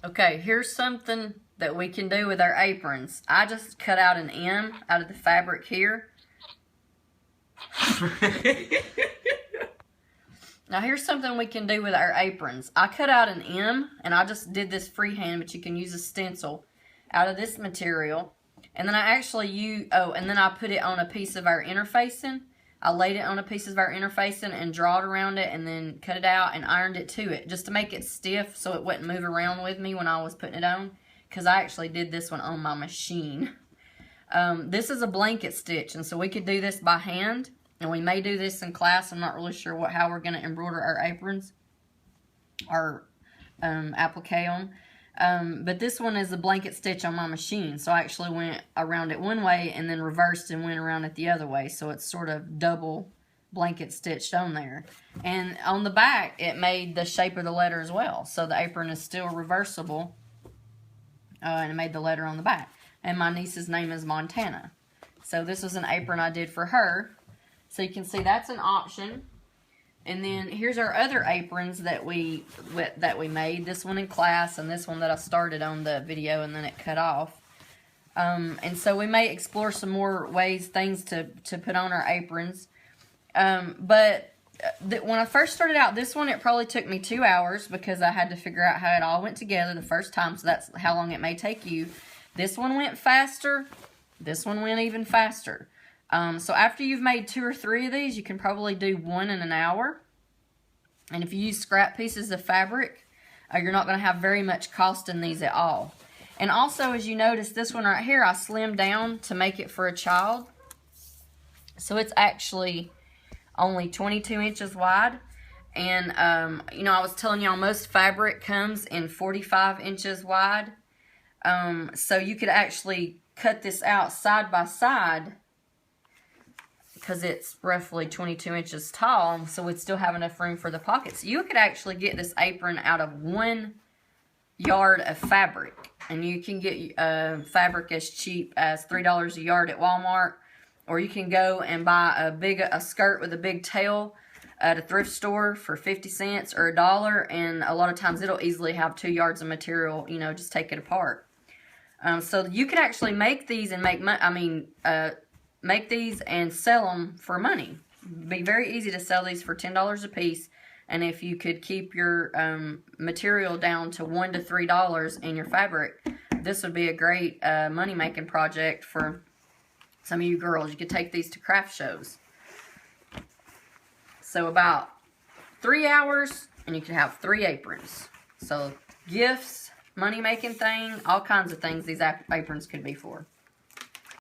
Okay, here's something that we can do with our aprons. I just cut out an M out of the fabric here. Now here's something we can do with our aprons. I cut out an M, and I just did this freehand, but you can use a stencil out of this material. And then I actually and then I put it on a piece of our interfacing. I laid it on a piece of our interfacing and drawed around it and then cut it out and ironed it to it just to make it stiff so it wouldn't move around with me when I was putting it on, because I actually did this one on my machine. This is a blanket stitch, and so we could do this by hand. And we may do this in class. I'm not really sure how we're going to embroider our aprons or applique on. But this one is a blanket stitch on my machine. So I actually went around it one way and then reversed and went around it the other way. So it's sort of double blanket stitched on there. And on the back, it made the shape of the letter as well. So the apron is still reversible. And it made the letter on the back. And my niece's name is Montana. So this was an apron I did for her. So you can see that's an option. And then here's our other aprons that we made. This one in class and this one that I started on the video and then it cut off. And so we may explore some more things to put on our aprons. But when I first started out, this one, it probably took me 2 hours because I had to figure out how it all went together the first time. So that's how long it may take you. This one went faster. This one went even faster. So after you've made 2 or 3 of these, you can probably do one in an hour. And if you use scrap pieces of fabric, you're not going to have very much cost in these at all. And also, as you notice, this one right here, I slimmed down to make it for a child. So it's actually only 22 inches wide. And, you know, I was telling y'all most fabric comes in 45 inches wide. So you could actually cut this out side by side, because it's roughly 22 inches tall, so we'd still have enough room for the pockets. You could actually get this apron out of 1 yard of fabric, and you can get fabric as cheap as $3 a yard at Walmart, or you can go and buy a skirt with a big tail at a thrift store for 50 cents or $1, and a lot of times it'll easily have 2 yards of material. You know, just take it apart. So you could actually make these and make these and sell them for money. It'd be very easy to sell these for $10 a piece. And if you could keep your material down to $1 to $3 in your fabric, this would be a great money-making project for some of you girls. You could take these to craft shows. So about 3 hours, and you could have 3 aprons. So gifts, money-making thing, all kinds of things these aprons could be for.